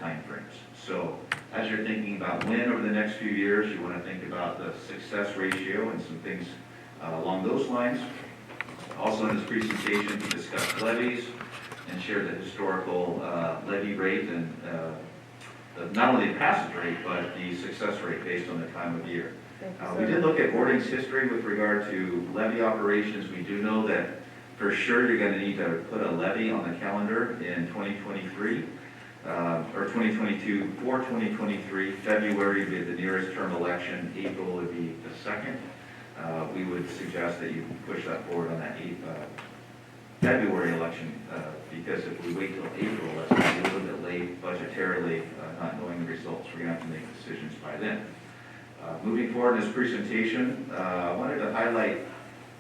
timeframes. So as you're thinking about when over the next few years, you want to think about the success ratio and some things along those lines. Also in his presentation, he discussed levies and shared the historical levy rate and not only the passage rate, but the success rate based on the time of year. We did look at Orting's history with regard to levy operations. We do know that for sure you're going to need to put a levy on the calendar in 2023 or 2022 for 2023. February would be the nearest term election. April would be the 2nd. We would suggest that you push that forward on that February election because if we wait till April, that's going to be a little bit late budgetarily, not knowing the results. We're going to have to make decisions by then. Moving forward in this presentation, I wanted to highlight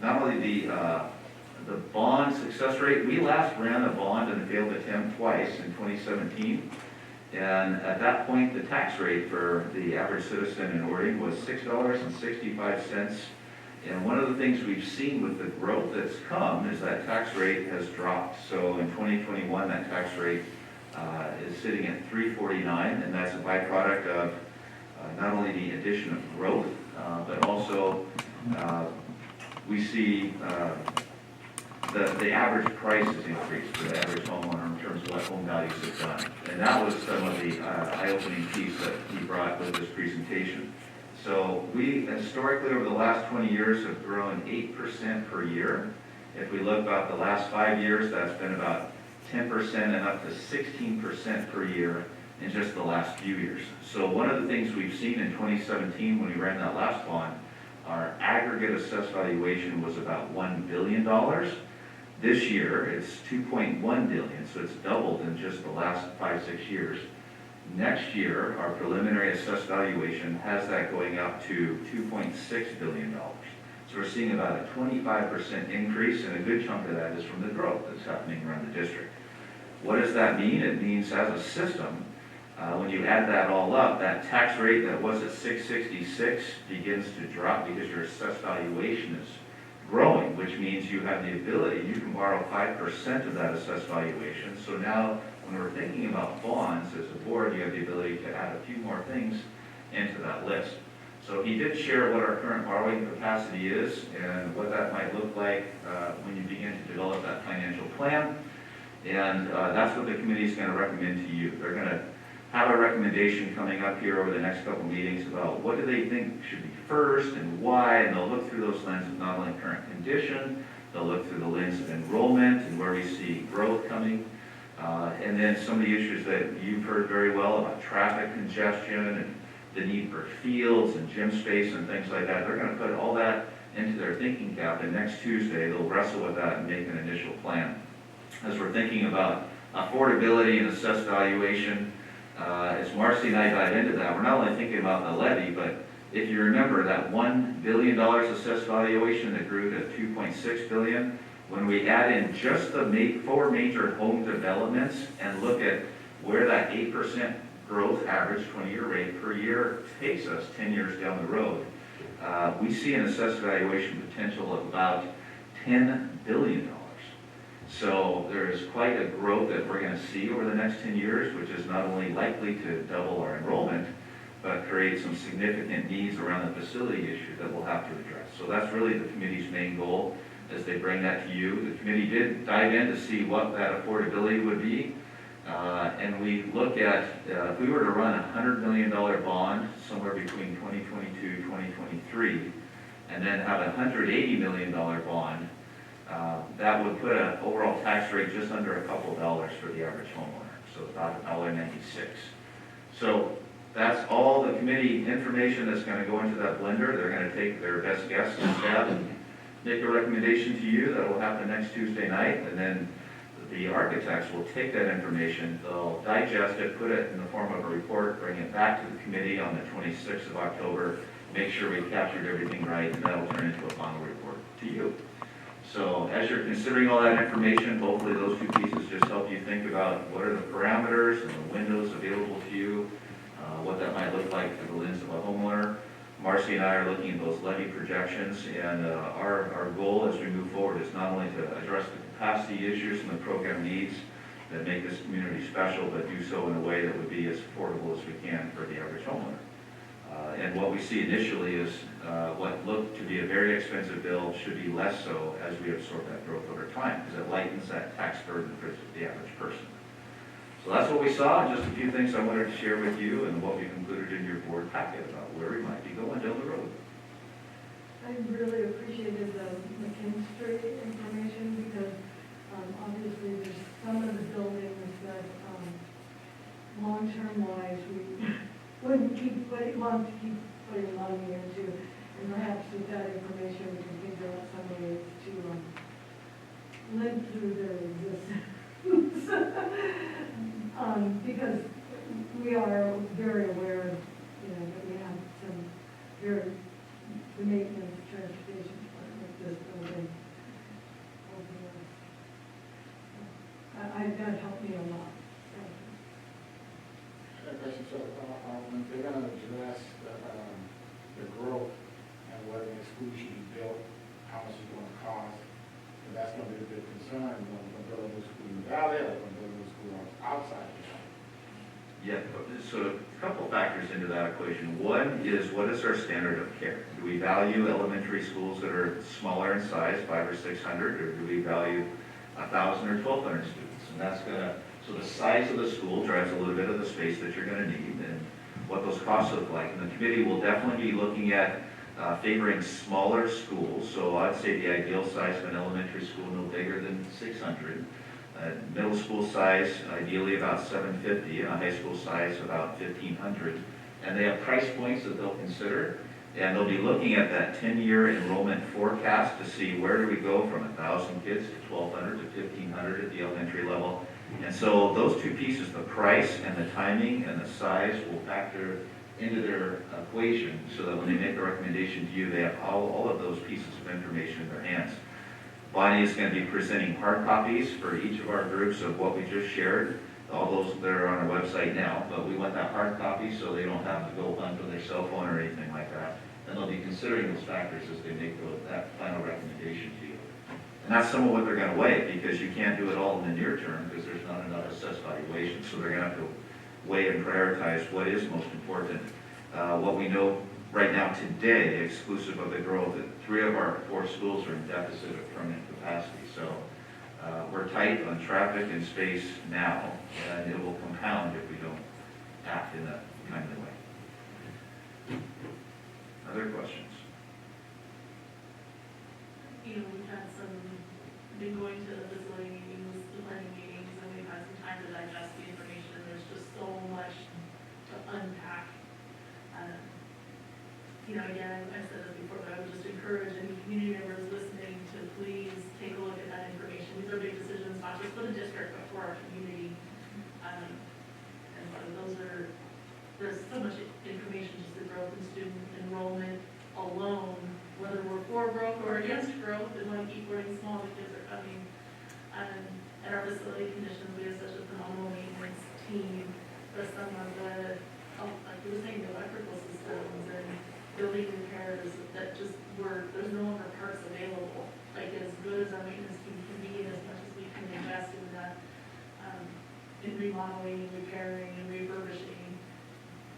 not only the bond success rate. We last ran a bond in a failed attempt twice in 2017. And at that point, the tax rate for the average citizen in Orting was $6.65. And one of the things we've seen with the growth that's come is that tax rate has dropped. So in 2021, that tax rate is sitting at $3.49, and that's a byproduct of not only the addition of growth, but also we see the average price has increased for the average homeowner in terms of what home values have done. And that was some of the eye-opening piece that he brought with this presentation. So we historically over the last 20 years have grown 8% per year. If we look about the last 5 years, that's been about 10% and up to 16% per year in just the last few years. So one of the things we've seen in 2017 when we ran that last bond, our aggregate assessed valuation was about $1 billion. This year, it's $2.1 billion, so it's doubled in just the last 5-6 years. Next year, our preliminary assessed valuation has that going up to $2.6 billion. So we're seeing about a 25% increase, and a good chunk of that is from the growth that's happening around the district. What does that mean? It means as a system, when you add that all up, that tax rate that was at 666 begins to drop because your assessed valuation is growing, which means you have the ability, you can borrow 5% of that assessed valuation. So now when we're thinking about bonds as a board, you have the ability to add a few more things into that list. So he did share what our current borrowing capacity is and what that might look like when you begin to develop that financial plan. And that's what the committee is going to recommend to you. They're going to have a recommendation coming up here over the next couple meetings about what do they think should be first and why, and they'll look through those lenses of not only current condition, they'll look through the lens of enrollment and where we see growth coming, and then some of the issues that you've heard very well about traffic congestion and the need for fields and gym space and things like that. They're going to put all that into their thinking cap, and next Tuesday they'll wrestle with that and make an initial plan. As we're thinking about affordability and assessed valuation, as Marcy and I dive into that, we're not only thinking about the levy, but if you remember that $1 billion assessed valuation that grew to $2.6 billion, when we add in just the 4 major home developments and look at where that 8% growth average 20-year rate per year takes us 10 years down the road, we see an assessed valuation potential of about $10 billion. So there is quite a growth that we're going to see over the next 10 years, which is not only likely to double our enrollment, but create some significant needs around the facility issue that we'll have to address. So that's really the committee's main goal as they bring that to you. The committee did dive in to see what that affordability would be. And we look at, if we were to run a $100 million bond somewhere between 2022 2023, and then have a $180 million bond, that would put an overall tax rate just under a couple dollars for the average homeowner, so about $1.96. So that's all the committee information that's going to go into that blender. They're going to take their best guess and stab and make a recommendation to you. That will happen next Tuesday night, and then the architects will take that information, they'll digest it, put it in the form of a report, bring it back to the committee on the 26th of October, make sure we captured everything right, and that'll turn into a final report to you. So as you're considering all that information, hopefully those two pieces just help you think about what are the parameters and the windows available to you, what that might look like through the lens of a homeowner. Marcy and I are looking at those levy projections, and our goal as we move forward is not only to address the capacity issues and the program needs, that make this community special, but do so in a way that would be as affordable as we can for the average homeowner. And what we see initially is what looked to be a very expensive bill should be less so as we absorb that growth over time, because it lightens that tax burden for the average person. So that's what we saw, and just a few things I wanted to share with you and what we've included in your board packet about where we might be going down the road. I really appreciated the McKinstry information because obviously there's some of the buildings that long-term wise we wouldn't want to keep putting money into, and perhaps with that information we can figure out some ways to live through their existence. Because we are very aware, that we have some the maintenance transportation department this building over us. That helped me a lot. Thank you. I question, so, they're gonna address the growth and whether the school should be built, how much it's gonna cost, and that's gonna be a big concern, we're gonna build a new school in the valley, or we're gonna build a new school outside the valley. Yeah, so a couple factors into that equation. One is, what is our standard of care? Do we value elementary schools that are smaller in size, 500 or 600, or do we value 1,000 or 1,200 students? And that's gonna, so the size of the school drives a little bit of the space that you're gonna need and what those costs look like. And the committee will definitely be looking at favoring smaller schools. So I'd say the ideal size of an elementary school no bigger than 600. Middle school size, ideally about 750, a high school size about 1,500. And they have price points that they'll consider. And they'll be looking at that 10-year enrollment forecast to see where do we go from 1,000 kids to 1,200 to 1,500 at the elementary level. And so those two pieces, the price and the timing and the size, will factor into their equation so that when they make a recommendation to you, they have all of those pieces of information in their hands. Bonnie is going to be presenting hard copies for each of our groups of what we just shared. All those that are on our website now, but we want that hard copy so they don't have to go hunt with their cell phone or anything like that. And they'll be considering those factors as they make that final recommendation to you. And that's some of what they're going to weigh, because you can't do it all in the near term because there's not enough assessed valuation. So they're going to have to weigh and prioritize what is most important. What we know right now today, exclusive of the growth, that 3 of our 4 schools are in deficit of permanent capacity. So we're tight on traffic and space now, and it will compound if we don't act in a timely way. Other questions? We've had been going to the facility meetings, the planning meetings, and we've had some time to digest the information, and there's just so much to unpack. Again, I said this before, but I would just encourage any community members listening to please take a look at that information. These are big decisions, not just for the district, but for our community. And so there's so much information, just the growth in student enrollment alone, whether we're for growth or against growth and want to keep growing small, the kids are coming. At our facility conditions, we have such a phenomenal maintenance team, but some of the, like you were saying, the electrical systems and building repairs that just there's no longer parts available. Like as good as our maintenance team can be, and as much as we can invest in that, in remodeling, repairing, and refurbishing,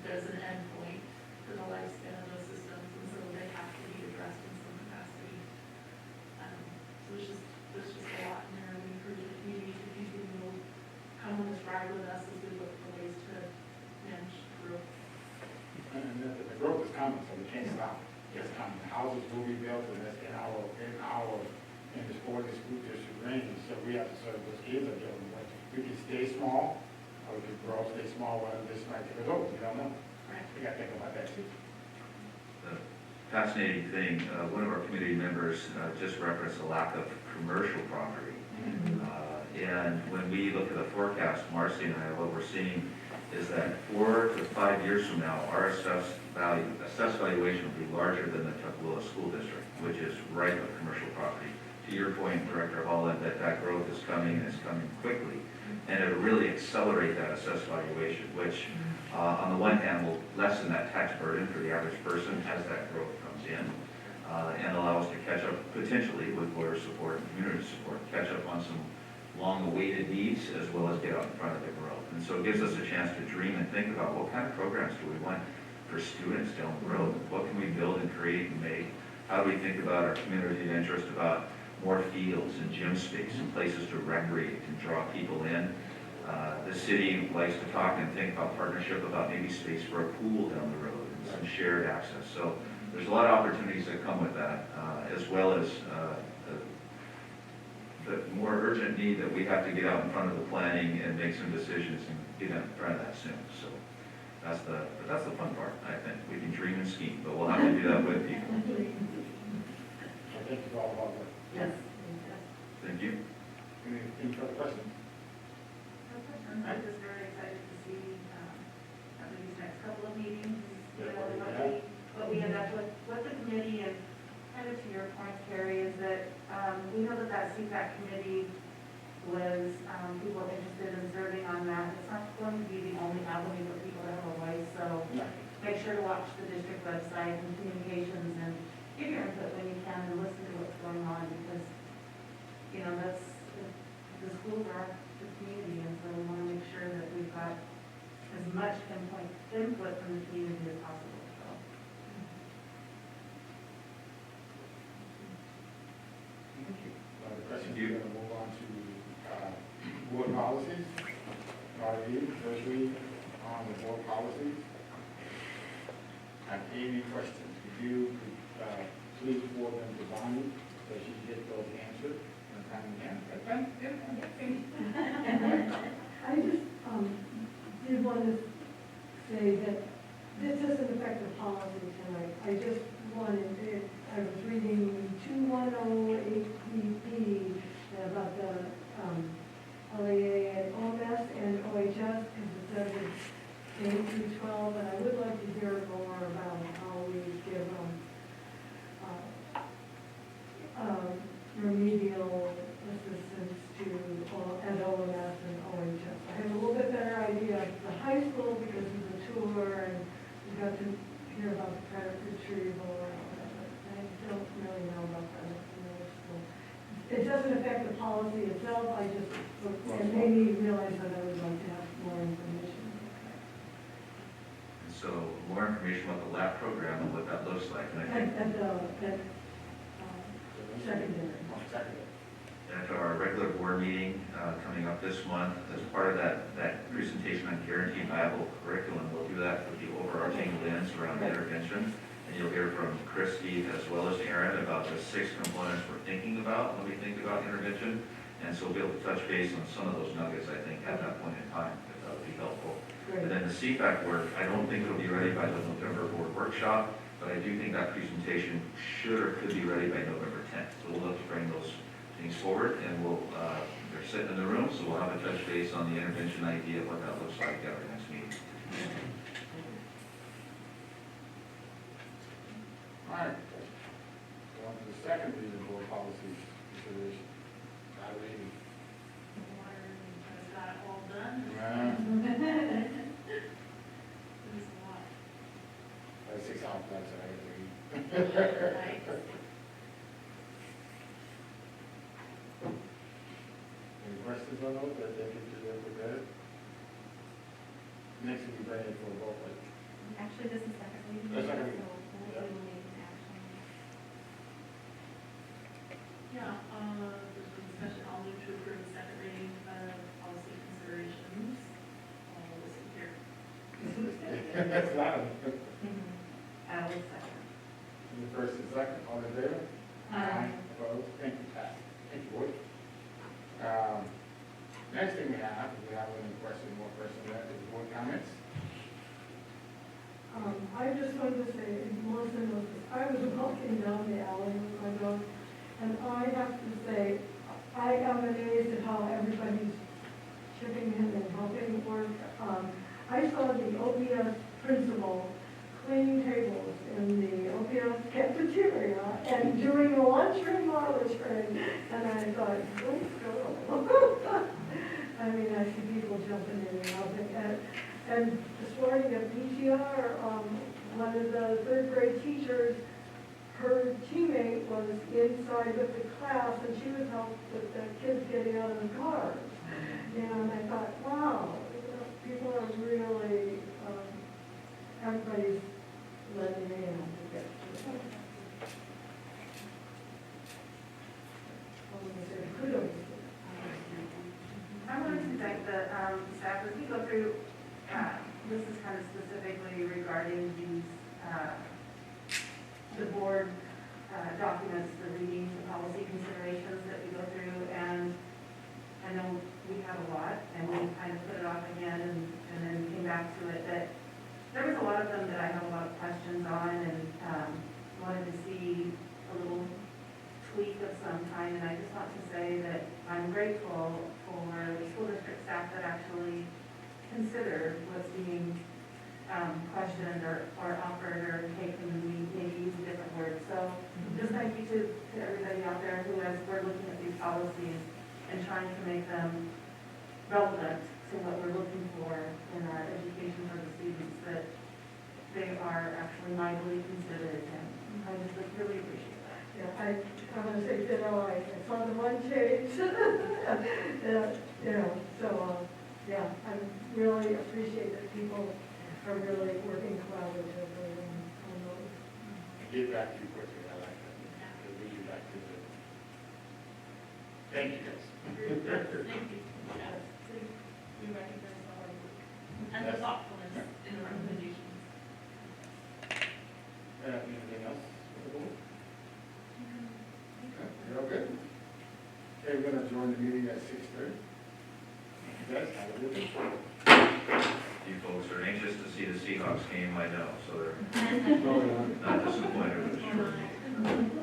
there's an end point for the lifespan of those systems, and so they have to be addressed in some capacity. So there's just a lot in there, and we encourage the community to continue to come on this ride with us as we look for ways to manage growth. And the growth is coming, so we can't stop. It's coming. The houses will be built, and that's in the sporting school district range. So we have to serve those kids are building. We can stay small, or we can grow, stay small, whether this might take us over. You don't know. Right. We got to think about that too. The fascinating thing, one of our community members just referenced a lack of commercial property. And when we look at the forecast, Marcy and I, what we're seeing is that 4 to 5 years from now, our assessed valuation will be larger than the Tukwila School District, which is ripe with commercial property. To your point, Director Holland, that growth is coming, and it's coming quickly. And it'll really accelerate that assessed valuation, which on the one hand will lessen that tax burden for the average person as that growth comes in, and allow us to catch up potentially with lawyer support and community support, catch up on some long-awaited needs as well as get out in front of the growth. And so it gives us a chance to dream and think about what kind of programs do we want for students down the road? What can we build and create and make? How do we think about our community of interest, about more fields and gym space and places to recreate and draw people in? The city likes to talk and think about partnership, about maybe space for a pool down the road and some shared access. So there's a lot of opportunities that come with that, as well as the more urgent need that we have to get out in front of the planning and make some decisions and get in front of that soon. So that's the fun part, I think. We can dream and scheme, but we'll have to do that with people. So thank you for all of our work. Yes. Thank you. Any further questions? I'm just very excited to see, after these next couple of meetings, you know, what we end up with the committee. And kind of to your point, Carrie, is that we know that CPAC committee was people interested in serving on that. It's not going to be the only avenue for people to have a voice, so No. make sure to watch the district website and communications and give your input when you can and listen to what's going on, because, you know, that's, the schools are the community, and so we want to make sure that we've got as much input from the community as possible, so. Thank you. The question, Thank you. we're going to move on to board policies. First read on the board policies. Have any questions? If you could please forward them to Bonnie so she can get those answered in a timely manner. I just did want to say that this doesn't affect the policy tonight. I just wanted, I was reading 2108 PP about the LEA and OMS and OHS, because it says it's K through 12, and I would like to hear more about how we give remedial assistance to at OMS and OHS. I have a little bit better idea of the high school because of the tour, and we got to hear about the credit retrieval and all that, but I don't really know about that at the middle school. It doesn't affect the policy itself, I just, it made me realize that I would like to have more information. And so more information about the lab program and what that looks like. And I think Secondary. Secondary. at our regular board meeting coming up this month, as part of that presentation on guaranteed viable curriculum, we'll do that with the overarching lens around intervention. And you'll hear from Christy as well as Aaron about the 6 components we're thinking about when we think about intervention. And so we'll be able to touch base on some of those nuggets, I think, at that point in time, if that would be helpful. Great. And then the CFAC work, I don't think it'll be ready by the November board workshop, but I do think that presentation should or could be ready by November 10th. So we'll look to bring those things forward, and they're sitting in the room, so we'll have a touch base on the intervention idea, what that looks like at our next meeting. All right. Go on to the second reading board policy consideration. Irene. Has got it all done. It's a lot. 6 hours, that's all right. Right. Any questions on those that they can do that with that? Next we'll be ready for a vote, like, Actually, this is second reading. That's second reading. So we'll do need action. Yeah, there's been discussion, I'll move to approve the second reading of policy considerations. I'll listen here. that's loud. I will second. The first and second, all in favor? Aye. Opposed? Thank you, Pat. Thank you, Wood. Next thing we have, if we have any more questions, that is board comments. I just wanted to say, Melissa knows this, I was walking down the alley with my dog, and I have to say, I am amazed at how everybody's chipping in and helping work. I saw the OPS principal cleaning tables in the OPS cafeteria and doing a lunchroom monitoring, and I thought, good girl. I mean, I see people jumping in and helping, and this morning at PTR, one of the 3rd grade teachers, her teammate was inside with the class, and she was helping with the kids getting out of the cars. And I thought, wow, people are really, everybody's letting in to get to it. Kudos. I wanted to thank the staff as we go through, this is kind of specifically regarding these, the board documents, the readings, the policy considerations that we go through, and I know we have a lot, and we kind of put it off again and then came back to it, but there was a lot of them that I have a lot of questions on, and wanted to see a little tweak of some kind, and I just want to say that I'm grateful for the school district staff that actually considered what's being questioned or offered or taken, we maybe use a different word. So just thank you to everybody out there who, as we're looking at these policies and trying to make them relevant to what we're looking for in our education for the students, that they are actually mightily considered, and I just really appreciate that. Yeah, I want to say ditto, I saw the one change. Yeah, I really appreciate that people are really working collaboratively on those. Get back to you quickly, I like that. We'll lead you back to the, thank you guys. Thank you. Yes, we recognize the hard work and the thoughtfulness in the recommendations. Anything else? for the board? Okay, you're all good? Okay, we're gonna join the meeting at 6:30. You guys have a good day. You folks are anxious to see the Seahawks game, I know, so they're No, we're not. not disappointed with the short.